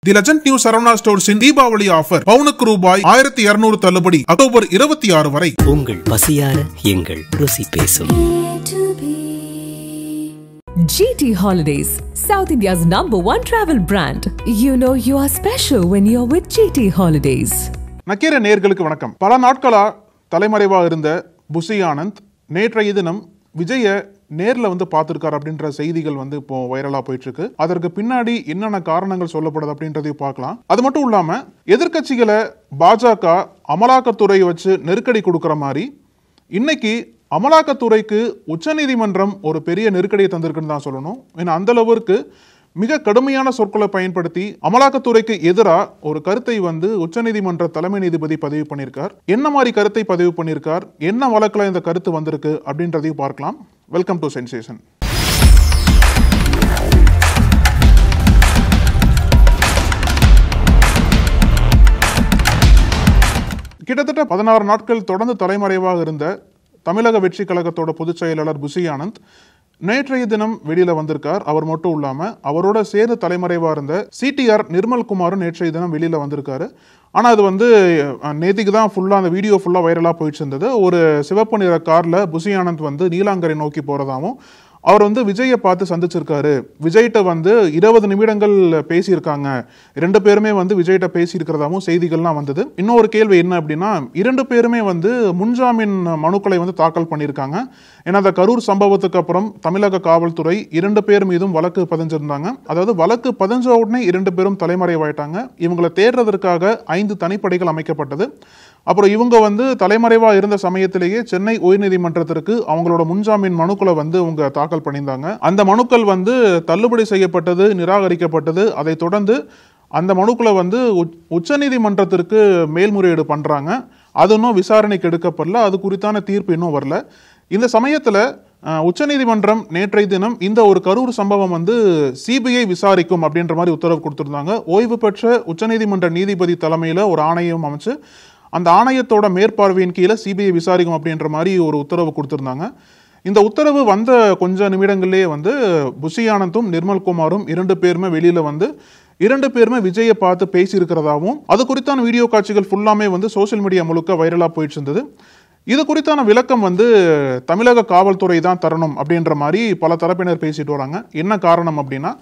தி legend new Saravana ஸ்டோர்ஸின் Deepavali offer பவுனுக்கு ரூபாய் 1200 தள்ளுபடி அக்டோபர் 26 வரை. உங்கள் பசியார எங்கள் ருசி பேசும். GT Holidays, South India's #1 travel brand. You know you are special when you're with GT Holidays. Nakkeera நேயர்களுக்கு வணக்கம். பல நாட்களா தலைமறைவாக இருந்த புசி ஆனந்த் நேற்றைய தினம் விஜய நேர்ல பார்த்திருக்காரு அப்படின்ற செய்திகள் இப்போ வைரலா போயிட்டு இருக்கு. அதற்கு பின்னாடி என்னென்ன காரணங்கள் சொல்லப்படுது அப்படின்றதையும் பார்க்கலாம். அது மட்டும் இல்லாம எதிர்கட்சிகளை பாஜக அமலாக்கத்துறை வச்சு நெருக்கடி கொடுக்கிற மாதிரி இன்னைக்கு அமலாக்கத்துறைக்கு உச்சநீதிமன்றம் ஒரு பெரிய நெருக்கடியை தந்திருக்குன்னு தான் சொல்லணும். ஏன்னா அந்த அளவிற்கு மிக கடுமையான சொற்களை பயன்படுத்தி அமலாக்கத்துறைக்கு எதிராக ஒரு கருத்தை உச்சநீதிமன்ற தலைமை நீதிபதி பதிவு பண்ணியிருக்கார். என்ன மாதிரி கருத்தை பதிவு பண்ணியிருக்கார், என்ன வழக்கில் இந்த கருத்து வந்திருக்கு அப்படின்றதையும் பார்க்கலாம். Welcome to sensation. கிட்டத்தட்ட 16 நாட்கள் தொடர்ந்து தலைமறைவாக இருந்த தமிழக வெற்றி கழகத்தோட பொதுச் செயலாளர் புசி ஆனந்த் நேற்றைய தினம் வெளியில வந்திருக்கார். அவர் மட்டும் இல்லாம அவரோட சேர்ந்து தலைமறைவா இருந்த CTR நிர்மல்குமாரும் நேற்றைய தினம் வெளியில வந்திருக்காரு. ஆனா அது நேத்திக்கு தான் ஃபுல்லா அந்த வீடியோ ஃபுல்லா வைரலா போயிட்டு இருந்தது. ஒரு சிவப்பு நிற கார்ல புசி ஆனந்த் நீலாங்கரை நோக்கி போறதாவும் அவர் விஜயை பார்த்து சந்திச்சிருக்காரு. விஜய்கிட்ட 20 நிமிடங்கள் பேசியிருக்காங்க. 2 பேருமே விஜய்கிட்ட பேசியிருக்கிறதாவும் செய்திகள்லாம் வந்தது. இன்னொரு கேள்வி என்ன அப்படின்னா, 2 பேருமே முன்ஜாமீன் மனுக்களை தாக்கல் பண்ணியிருக்காங்க. ஏன்னா அந்த கரூர் சம்பவத்துக்கு அப்புறம் தமிழக காவல்துறை 2 பேர் மீதும் வழக்கு பதிஞ்சிருந்தாங்க. அதாவது வழக்கு பதிஞ்ச உடனே 2 பேரும் தலைமறைவாயிட்டாங்க. இவங்களை தேடுறதற்காக 5 தனிப்படைகள் அமைக்கப்பட்டது. அப்புறம் இவங்க தலைமறைவா இருந்த சமயத்திலேயே சென்னை உயர்நீதிமன்றத்திற்கு அவங்களோட முன்ஜாமீன் மனுக்களை அவங்க தாக்கல் பண்ணியிருந்தாங்க. அந்த மனுக்கள் தள்ளுபடி செய்யப்பட்டது, நிராகரிக்கப்பட்டது. அதை தொடர்ந்து அந்த மனுக்களை உச்சநீதிமன்றத்திற்கு மேல்முறையீடு பண்றாங்க. அது இன்னும் விசாரணைக்கு எடுக்கப்படல. அது குறித்தான தீர்ப்பு இன்னும் வரல. இந்த சமயத்துல உச்சநீதிமன்றம் நேற்றைய தினம் இந்த ஒரு கரூர் சம்பவம் CBI விசாரிக்கும் அப்படின்ற மாதிரி உத்தரவு கொடுத்திருந்தாங்க. ஓய்வு பெற்ற உச்சநீதிமன்ற நீதிபதி தலைமையில ஒரு ஆணையம் அமைச்சு அந்த ஆணையத்தோட மேற்பார்வையின் கீழே CBI விசாரிக்கும் அப்படின்ற மாதிரி ஒரு உத்தரவு கொடுத்திருந்தாங்க. இந்த உத்தரவு வந்த கொஞ்ச நிமிடங்களே புசி ஆனந்தும் நிர்மல்குமாரும் 2 பேருமே வெளியில 2 பேருமே விஜயை பார்த்து பேசியிருக்கிறதாவும் அது குறித்தான வீடியோ காட்சிகள் ஃபுல்லாமே சோசியல் மீடியா முழுக்க வைரலா போயிட்டு இருந்தது. இது குறித்தான விளக்கம் தமிழக காவல்துறை தான் தரணும் அப்படின்ற மாதிரி பல தரப்பினர் பேசிட்டு வராங்க. என்ன காரணம் அப்படின்னா,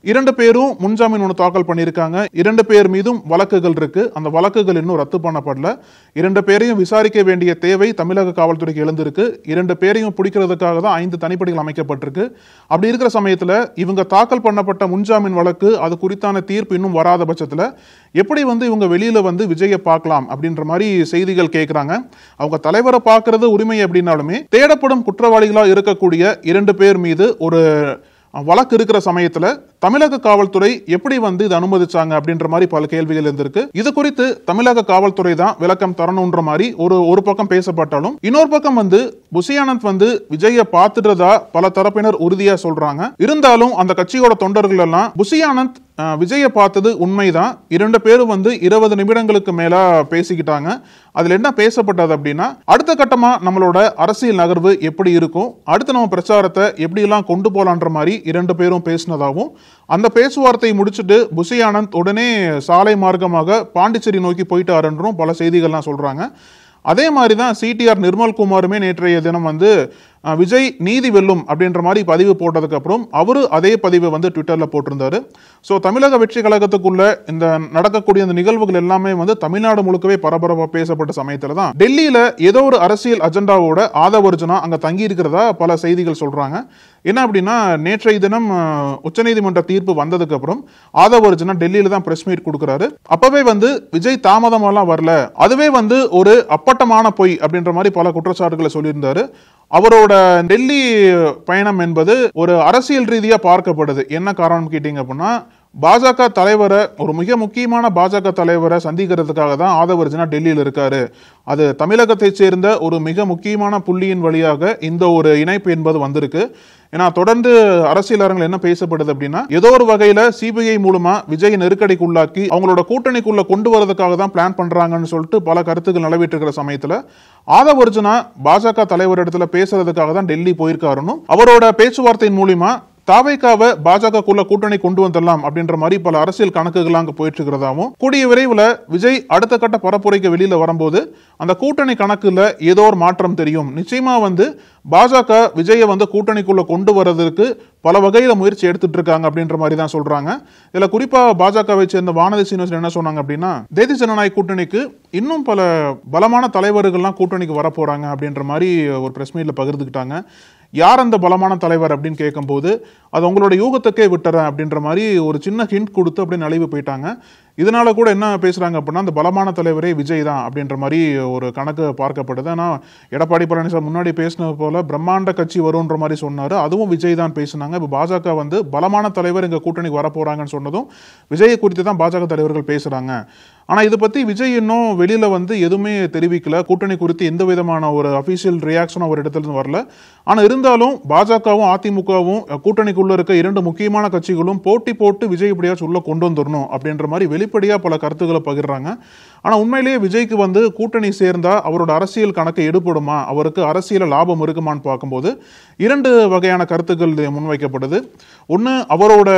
2 பேரும் முன்ஜாமீன் ஒன்று தாக்கல் பண்ணியிருக்காங்க. 2 பேர் மீதும் வழக்குகள் இருக்கு. அந்த வழக்குகள் இன்னும் ரத்து பண்ணப்படல. 2 பேரையும் விசாரிக்க வேண்டிய தேவை தமிழக காவல்துறைக்கு எழுந்திருக்கு. 2 பேரையும் பிடிக்கிறதுக்காக தான் 5 தனிப்படைகள் அமைக்கப்பட்டிருக்கு. அப்படி இருக்கிற சமயத்தில் இவங்க தாக்கல் பண்ணப்பட்ட முன்ஜாமீன் வழக்கு அது குறித்தான தீர்ப்பு இன்னும் வராத பட்சத்தில் எப்படி இவங்க வெளியில விஜயை பார்க்கலாம் அப்படின்ற மாதிரி செய்திகள் கேட்கிறாங்க. அவங்க தலைவரை பார்க்கறது உரிமை அப்படின்னாலுமே தேடப்படும் குற்றவாளிகளா இருக்கக்கூடிய 2 பேர் மீது ஒரு வழக்கு இருக்கிற சமயத்துல தமிழக காவல்துறை எப்படி இது அனுமதிச்சாங்க அப்படின்ற மாதிரி பல கேள்விகள் இருந்திருக்கு. இது குறித்து தமிழக காவல்துறை தான் விளக்கம் தரணும்ன்ற மாதிரி ஒரு பக்கம் பேசப்பட்டாலும், இன்னொரு பக்கம் புசி ஆனந்த் விஜயை பார்த்துட்டதா பல தரப்பினர் உறுதியா சொல்றாங்க. இருந்தாலும் அந்த கட்சியோட தொண்டர்கள் எல்லாம் புசி ஆனந்த் விஜயை பார்த்தது உண்மைதான். 2 பேரும் 20 நிமிடங்களுக்கு மேல பேசிக்கிட்டாங்க. அதுல என்ன பேசப்பட்டது அப்படின்னா, அடுத்த கட்டமா நம்மளோட அரசியல் நகர்வு எப்படி இருக்கும், அடுத்து நம்ம பிரச்சாரத்தை எப்படி எல்லாம் கொண்டு போலான்ற மாதிரி 2 பேரும் பேசினதாகவும், அந்த பேச்சுவார்த்தை முடிச்சுட்டு புசி ஆனந்த் உடனே சாலை மார்க்கமாக பாண்டிச்சேரி நோக்கி போயிட்டாருன்றும் பல செய்திகள்லாம் சொல்றாங்க. அதே மாதிரி தான் CTR நிர்மல்குமாருமே நேற்றைய தினம் விஜய் நீதி வெல்லும் அப்படின்ற மாதிரி பதிவு போட்டதுக்கு அப்புறம் அவரு அதே பதிவை ட்விட்டர்ல போட்டிருந்தாரு. ஸோ தமிழக வெற்றி கழகத்துக்குள்ள இந்த நடக்கக்கூடிய இந்த நிகழ்வுகள் எல்லாமே தமிழ்நாடு முழுக்கவே பரபரப்பா பேசப்பட்ட சமயத்துல தான் டெல்லியில ஏதோ ஒரு அரசியல் அஜெண்டாவோட ஆதவர்ஜுனா அங்க தங்கி இருக்கிறதா பல செய்திகள் சொல்றாங்க. என்ன அப்படின்னா, நேற்றைய தினம் உச்சநீதிமன்ற தீர்ப்பு வந்ததுக்கு அப்புறம் ஆதவர்ஜுனா டெல்லியில தான் பிரஸ் மீட் கொடுக்கிறாரு. அப்பவே விஜய் தாமதமெல்லாம் வரல, அதுவே ஒரு அப்பட்டமான பொய் அப்படின்ற மாதிரி பல குற்றச்சாட்டுகளை சொல்லியிருந்தாரு. அவரோட டெல்லி பயணம் என்பது ஒரு அரசியல் ரீதியா பார்க்கப்படுது. என்ன காரணம் கேட்டீங்க அப்படின்னா, பாஜக தலைவரை, ஒரு மிக முக்கியமான பாஜக தலைவரை சந்திக்கிறதுக்காக தான் ஆதவர்ஜுனா டெல்லியில் இருக்காரு. அது தமிழகத்தை சேர்ந்த ஒரு மிக முக்கியமான புள்ளியின் வழியாக இந்த ஒரு இணைப்பு என்பது வந்திருக்கு. ஏன்னா தொடர்ந்து அரசியல் அரங்கில் என்ன பேசப்படுது அப்படின்னா, ஏதோ ஒரு வகையில CBI மூலமா விஜய் நெருக்கடிக்குள்ளாக்கி அவங்களோட கூட்டணிக்குள்ள கொண்டு வரதுக்காக தான் பிளான் பண்றாங்கன்னு சொல்லிட்டு பல கருத்துக்கள் நிலவிட்டு இருக்கிற சமயத்துல ஆதவர்ஜுனா பாஜக தலைவர் இடத்துல பேசுறதுக்காக தான் டெல்லி போயிருக்காருன்னு அவரோட பேச்சுவார்த்தையின் மூலமா தாவேகாவை பாஜகக்குள்ள கூட்டணி கொண்டு வந்துடலாம் அப்படின்ற மாதிரி பல அரசியல் கணக்குகள் அங்க போயிட்டு இருக்கிறதாவும், கூடிய விரைவில் விஜய் அடுத்த கட்ட பரப்புரைக்கு வெளியில வரும்போது அந்த கூட்டணி கணக்குல ஏதோ ஒரு மாற்றம் தெரியும். நிச்சயமா பாஜக விஜயை கூட்டணிக்குள்ள கொண்டு வர்றதுக்கு பல வகையில முயற்சி எடுத்துட்டு இருக்காங்க அப்படின்ற மாதிரி தான் சொல்றாங்க. இதுல குறிப்பா பாஜகவை சேர்ந்த வானதி சீனிவாசன் என்ன சொன்னாங்க அப்படின்னா, தேசிய ஜனநாயக கூட்டணிக்கு இன்னும் பல பலமான தலைவர்கள்லாம் கூட்டணிக்கு வர போறாங்க அப்படின்ற மாதிரி ஒரு பிரஸ் மீட்ல பகிர்ந்துக்கிட்டாங்க. யார் அந்த பலமான தலைவர் அப்படின்னு கேட்கும்போது, அது உங்களோட யூகத்துக்கே விட்டுறேன் அப்படின்ற மாதிரி ஒரு சின்ன ஹிண்ட் கொடுத்து அப்படியே நழுவி போயிட்டாங்க. இதனால கூட என்ன பேசுறாங்க அப்படின்னா, அந்த பலமான தலைவரே விஜய் தான் அப்படின்ற மாதிரி ஒரு கணக்கு பார்க்கப்படுது. ஆனால் எடப்பாடி பழனிசாமி முன்னாடி பேசினது போல பிரம்மாண்ட கட்சி வரும்ன்ற மாதிரி சொன்னாரு, அதுவும் விஜய் தான் பேசினாங்க. இப்போ பாஜக பலமான தலைவர் எங்க கூட்டணிக்கு வர போறாங்கன்னு சொன்னதும் விஜயை குறித்து தான் பாஜக தலைவர்கள் பேசுறாங்க. ஆனா இதை பத்தி விஜய் இன்னும் வெளியில எதுவுமே தெரிவிக்கல. கூட்டணி குறித்து எந்த விதமான ஒரு அபிஷியல் ரியாக்ஷன் ஒரு இடத்துல இருந்து வரல. ஆனா இருந்தாலும் பாஜகவும் அதிமுகவும் கூட்டணிக்குள்ள இருக்க இரண்டு முக்கியமான கட்சிகளும் போட்டி போட்டு விஜய் இப்படியாச்சும் உள்ள கொண்டு வந்துடணும் அப்படின்ற மாதிரி வெளிப்படையா பல கருத்துக்களை பகிர்றாங்க. ஆனா உண்மையிலேயே விஜய்க்கு கூட்டணி சேர்ந்தா அவரோட அரசியல் கணக்கு எடுபடுமா, அவருக்கு அரசியல லாபம் இருக்குமான்னு பார்க்கும்போது இரண்டு வகையான கருத்துக்கள் முன்வைக்கப்படுது. ஒன்று, அவரோட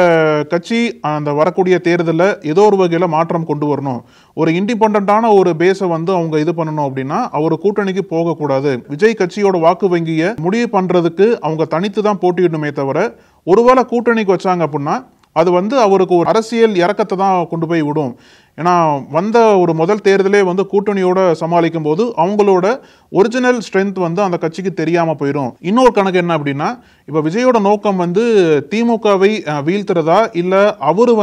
கட்சி அந்த வரக்கூடிய தேர்தலில் ஏதோ ஒரு வகையில் மாற்றம் கொண்டு வரணும், ஒரு இண்டிபெண்டான ஒரு பேஸை அவங்க இது பண்ணணும் அப்படின்னா அவர் கூட்டணிக்கு போகக்கூடாது. விஜய் கட்சியோட வாக்கு வங்கியை முடிவு பண்றதுக்கு அவங்க தனித்து தான் போட்டியிடணுமே தவிர, ஒருவேளை கூட்டணிக்கு வச்சாங்க அப்படின்னா அது அவருக்கு ஒரு அரசியல் இறக்கத்தை தான் கொண்டு போய் விடும். ஏன்னா ஒரு முதல் தேர்தலே கூட்டணியோட சமாளிக்கும் போது அவங்களோட ஒரிஜினல் ஸ்ட்ரென்த் அந்த கட்சிக்கு தெரியாம போயிடும். இன்னொரு கணக்கு என்ன அப்படின்னா, இப்ப விஜயோட நோக்கம் திமுகவை வீழ்த்துறதா இல்ல அவரு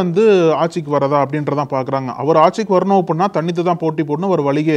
ஆட்சிக்கு வரதா அப்படின்றதான் பாக்குறாங்க. அவர் ஆட்சிக்கு வரணும் அப்படின்னா தனித்து தான் போட்டி போடணும், ஒரு வழியே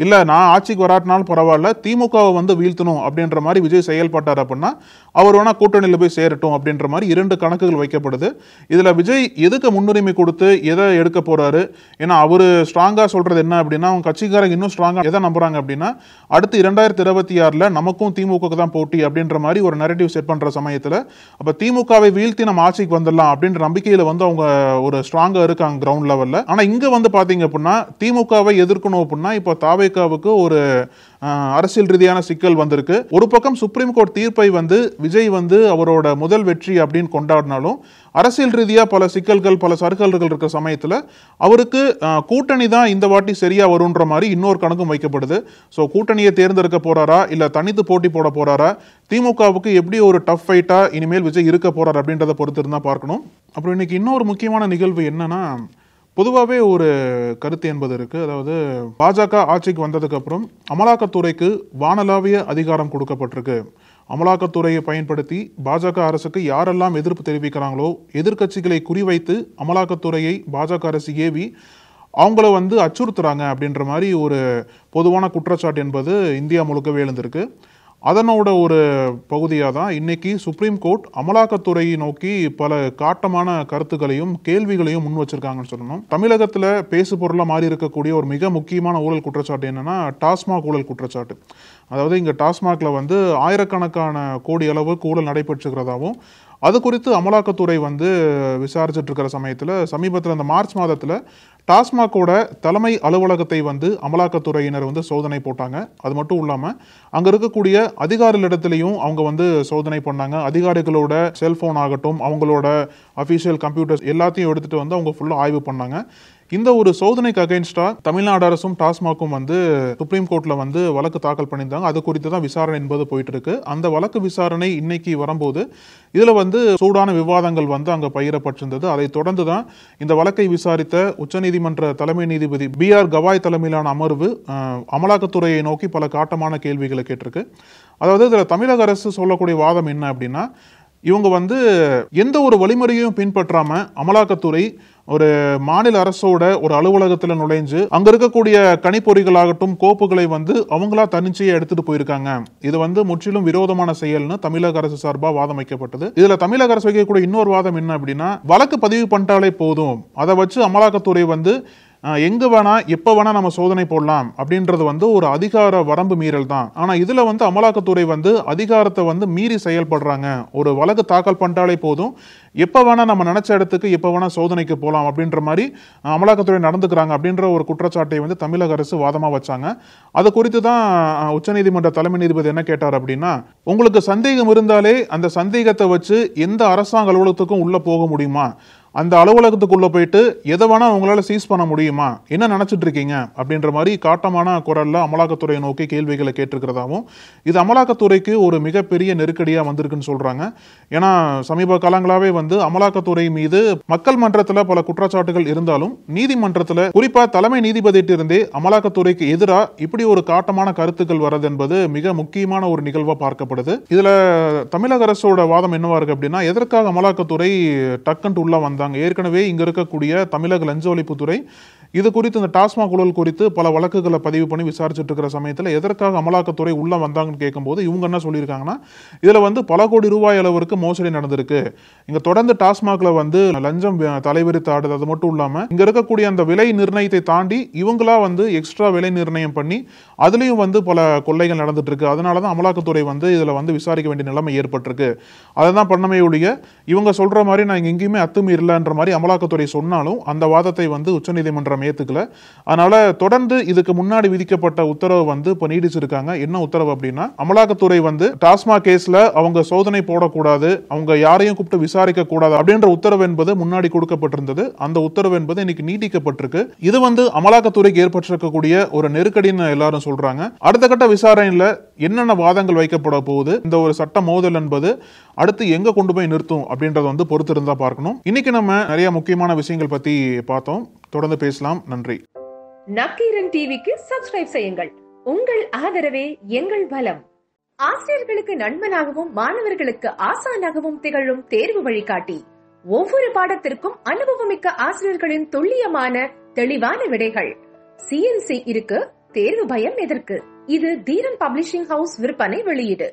இல்ல நான் ஆட்சிக்கு வராட்டினாலும் பரவாயில்ல, திமுகவை வீழ்த்தணும் அப்படின்ற மாதிரி விஜய் செயல்பட்டார் அப்படின்னா அவர் வேணா கூட்டணியில் போய் சேரட்டும் அப்படின்ற மாதிரி இரண்டு கணக்குகள் வைக்கப்படுது. இதுல விஜய் எதுக்கு முன்னுரிமை கொடுத்து எதை எடுக்க போறாரு? ஏன்னா அவரு ஸ்ட்ராங்கா சொல்றது என்ன அப்படின்னா, அவங்க கட்சிக்காரங்க இன்னும் ஸ்ட்ராங்கா எதை நம்புறாங்க அப்படின்னா, அடுத்து 2026 நமக்கும் திமுக தான் போட்டி அப்படின்ற மாதிரி ஒரு நரேட்டிவ் செட் பண்ற சமயத்துல அப்ப திமுகவை வீழ்த்தி நம்ம ஆட்சிக்கு வந்துடலாம் அப்படின்ற நம்பிக்கையில அவங்க ஒரு ஸ்ட்ராங்கா இருக்காங்க கிரவுண்ட் லெவல்ல. ஆனா இங்க பாத்தீங்க அப்படின்னா திமுகவை எதிர்க்கணும் அப்படின்னா இப்ப தாவேகாவுக்கு ஒரு அரசியல் ரீதியான சிக்கல் வந்திருக்கு. ஒரு பக்கம் சுப்ரீம் கோர்ட் தீர்ப்பை விஜய் அவரோட முதல் வெற்றி அப்படின்னு கொண்டாடினாலும் அரசியல் ரீதியா பல சிக்கல்கள் பல சறுக்கல்கள் இருக்கிற சமயத்துல அவருக்கு கூட்டணி தான் இந்த வாட்டி சரியா வரும்ன்ற மாதிரி இன்னொரு கணக்கும் வைக்கப்படுது. ஸோ கூட்டணியை தேர்ந்தெடுக்க போறாரா இல்ல தனித்து போட்டி போட போறாரா, திமுகவுக்கு எப்படி ஒரு டஃப் ஃபைட்டா இனிமேல் விஜய் இருக்க போறார் அப்படின்றத பொறுத்து இருந்தா பார்க்கணும். அப்புறம் இன்னைக்கு இன்னொரு முக்கியமான நிகழ்வு என்னன்னா, பொதுவாகவே ஒரு கருத்து என்பது இருக்கு. அதாவது பாஜக ஆட்சிக்கு வந்ததுக்கு அப்புறம் அமலாக்கத்துறைக்கு வானளாவிய அதிகாரம் கொடுக்கப்பட்டிருக்கு. அமலாக்கத்துறையை பயன்படுத்தி பாஜக அரசுக்கு யாரெல்லாம் எதிர்ப்பு தெரிவிக்கிறாங்களோ எதிர்கட்சிகளை குறிவைத்து அமலாக்கத்துறையை பாஜக அரசு ஏவி அவங்கள அச்சுறுத்துறாங்க அப்படின்ற மாதிரி ஒரு பொதுவான குற்றச்சாட்டு என்பது இந்தியா முழுக்கவே எழுந்திருக்கு. அதனோட ஒரு பகுதியாக தான் இன்னைக்கு சுப்ரீம் கோர்ட் அமலாக்கத்துறையை நோக்கி பல காட்டமான கருத்துக்களையும் கேள்விகளையும் முன் வச்சிருக்காங்கன்னு சொல்லணும். தமிழகத்தில் பேசு பொருளாக மாறி இருக்கக்கூடிய ஒரு மிக முக்கியமான ஊழல் குற்றச்சாட்டு என்னன்னா டாஸ்மாக் ஊழல் குற்றச்சாட்டு. அதாவது இங்கே டாஸ்மாக்ல ஆயிரக்கணக்கான கோடி அளவுக்கு ஊழல் நடைபெற்றுக்கிறதாவும் அது குறித்து அமலாக்கத்துறை விசாரிச்சுட்டு இருக்கிற சமயத்தில் சமீபத்தில் அந்த மார்ச் மாதத்தில் டாஸ்மாகோட தலைமை அலுவலகத்தை அமலாக்கத்துறையினர் சோதனை போட்டாங்க. அது மட்டும் இல்லாமல் அங்கே இருக்கக்கூடிய அதிகாரிகளிடத்திலையும் அவங்க சோதனை பண்ணாங்க. அதிகாரிகளோட செல்போன் ஆகட்டும் அவங்களோட அஃபிஷியல் கம்ப்யூட்டர்ஸ் எல்லாத்தையும் எடுத்துட்டு அவங்க ஃபுல்லாக ஆய்வு பண்ணாங்க. இந்த ஒரு சோதனைக்கு அகைன்ஸ்டா தமிழ்நாடு அரசும் டாஸ்மாகும் சுப்ரீம் கோர்ட்ல வழக்கு தாக்கல் பண்ணியிருந்தாங்க. அது குறித்து தான் விசாரணை என்பது போயிட்டு இருக்கு. அந்த வழக்கு விசாரணை இன்னைக்கு வரும்போது இதுல சூடான விவாதங்கள் அங்க பகிரப்பட்டிருந்தது. அதை தொடர்ந்து தான் இந்த வழக்கை விசாரித்த உச்சநீதிமன்ற தலைமை நீதிபதி BR கவாய் தலைமையிலான அமர்வு அமலாக்கத்துறையை நோக்கி பல காட்டமான கேள்விகளை கேட்டிருக்கு. அதாவது இதுல தமிழக அரசு சொல்லக்கூடிய வாதம் என்ன அப்படின்னா, இவங்க எந்த ஒரு வழிமுறையும் பின்பற்றாம அமலாக்கத்துறை ஒரு மாநில அரசோட ஒரு அலுவலகத்தில் நுழைஞ்சு அங்க இருக்கக்கூடிய கணிப்பொறிகளாகட்டும் கோப்புகளை அவங்களா தனிச்சையை எடுத்துட்டு போயிருக்காங்க. இது முற்றிலும் விரோதமான செயல்னு தமிழக அரசு சார்பா வாதம் வைக்கப்பட்டது. இதுல தமிழக அரசு வைக்கக்கூடிய இன்னொரு வாதம் என்ன அப்படின்னா, வழக்கு பதிவு பண்ணிட்டாலே போதும், அதை வச்சு அமலாக்கத்துறை எங்க வேணா எப்ப வேணா நம்ம சோதனை போடலாம் அப்படின்றது வந்து ஒரு அதிகார வரம்பு மீறல் தான். ஆனா இதுல வந்து அமலாக்கத்துறை வந்து அதிகாரத்தை வந்து மீறி செயல்படுறாங்க. ஒரு வழக்கு தாக்கல் பண்ணிட்டாலே போதும், எப்ப வேணா நம்ம நினைச்ச இடத்துக்கு எப்ப வேணா சோதனைக்கு போலாம் அப்படின்ற மாதிரி அமலாக்கத்துறை நடந்துக்கிறாங்க அப்படின்ற ஒரு குற்றச்சாட்டை வந்து தமிழக அரசு வாதமா வச்சாங்க. அது குறித்து தான் உச்சநீதிமன்ற தலைமை நீதிபதி என்ன கேட்டார் அப்படின்னா, உங்களுக்கு சந்தேகம் இருந்தாலே அந்த சந்தேகத்தை வச்சு எந்த அரசாங்க அலுவலகத்துக்கும் உள்ள போக முடியுமா, அந்த அலுவலகத்துக்குள்ள போயிட்டு எதை வேணா உங்களால சீஸ் பண்ண முடியுமா, என்ன நினைச்சிட்டு இருக்கீங்க அப்படின்ற மாதிரி காட்டமான குரல்ல அமலாக்கத்துறையை நோக்கி கேள்விகளை கேட்டிருக்கிறதாவும், இது அமலாக்கத்துறைக்கு ஒரு மிகப்பெரிய நெருக்கடியா வந்திருக்குன்னு சொல்றாங்க. ஏன்னா சமீப காலங்களாவே வந்து அமலாக்கத்துறை மீது மக்கள் மன்றத்துல பல குற்றச்சாட்டுகள் இருந்தாலும் நீதிமன்றத்துல குறிப்பா தலைமை நீதிபதியிட்ட இருந்தே அமலாக்கத்துறைக்கு எதிராக இப்படி ஒரு காட்டமான கருத்துக்கள் வர்றது என்பது மிக முக்கியமான ஒரு நிகழ்வா பார்க்கப்படுது. இதுல தமிழக அரசோட வாதம் என்னவா இருக்கு அப்படின்னா, எதற்காக அமலாக்கத்துறை டக்குன்னு உள்ள வந்தாங்க, ஏற்கனவே இங்க இருக்கக்கூடிய தமிழக லஞ்ச ஒழிப்புத்துறை இது குறித்து இந்த டாஸ்மாக் ஊழல் குறித்து பல வழக்குகளை பதிவு பண்ணி விசாரிச்சுட்டு இருக்கிற சமயத்தில் எதற்காக அமலாக்கத்துறை உள்ள வந்தாங்கன்னு கேட்கும்போது இவங்க என்ன சொல்லியிருக்காங்கன்னா, இதுல வந்து பல கோடி ரூபாய் அளவிற்கு மோசடி நடந்திருக்கு, இங்க தொடர்ந்து டாஸ்மாக்ல வந்து லஞ்சம் தலைவிரித்து ஆடுது, அது மட்டும் இல்லாம இங்க இருக்கக்கூடிய அந்த விலை நிர்ணயத்தை தாண்டி இவங்களா வந்து எக்ஸ்ட்ரா விலை நிர்ணயம் பண்ணி அதுலயும் வந்து பல கொள்ளைகள் நடந்துட்டு இருக்கு, அதனாலதான் அமலாக்கத்துறை வந்து இதுல வந்து விசாரிக்க வேண்டிய நிலைமை ஏற்பட்டிருக்கு, அதான் பண்ணமே ஒழிய இவங்க சொல்ற மாதிரி நான் எங்கேயுமே அத்துமீறலன்ற மாதிரி அமலாக்கத்துறை சொன்னாலும் அந்த வாதத்தை வந்து உச்சநீதிமன்றம் ஏத்துக்கல. அதனால தொடர்ந்து இதுக்கு முன்னாடி விதிக்கப்பட்ட உத்தரவு வந்து இப்ப நீடிச்சிருக்காங்க. என்ன உத்தரவு அப்படின்னா, அமலாக்கத்துறை வந்து டாஸ்மாக் கேஸ்ல அவங்க சோதனை போடக்கூடாது, அவங்க யாரையும் கூப்பிட்டு விசாரிக்க கூடாது அப்படின்ற உத்தரவு என்பது முன்னாடி கொடுக்கப்பட்டிருந்தது. அந்த உத்தரவு என்பது இன்னைக்கு நீட்டிக்கப்பட்டிருக்கு. இது வந்து அமலாக்கத்துறைக்கு ஏற்பட்டிருக்கக்கூடிய ஒரு நெருக்கடின்னு எல்லாரும் சொல்றாங்க. அடுத்த கட்ட விசாரணையில என்னென்ன வாதங்கள் வைக்கப்பட போகுது, இந்த ஒரு சட்ட மோதல் என்பது அடுத்து எங்க கொண்டு போய் நிறுத்தும் அப்படின்றத வந்து பொறுத்து இருந்தா பார்க்கணும். இன்னைக்கு நம்ம நிறைய முக்கியமான விஷயங்கள் பத்தி பார்த்தோம். தொடர்ந்து பேசலாம். நன்றி. நக்கீரன் டிவிக்கு சப்ஸ்கிரைப் செய்யுங்கள். உங்கள் ஆதரவே எங்கள் பலம். ஆசிரியர்களுக்கு நண்பனாகவும் மாணவர்களுக்கு ஆசானாகவும் திகழும் தேர்வு வழிகாட்டி. ஒவ்வொரு பாடத்திற்கும் அனுபவமிக்க ஆசிரியர்களின் துல்லியமான தெளிவான விடைகள். CNC இருக்கு, தேர்வு பயம் எதற்கு? இது தீரன் பப்ளிஷிங் ஹவுஸ் விற்பனை வெளியீடு.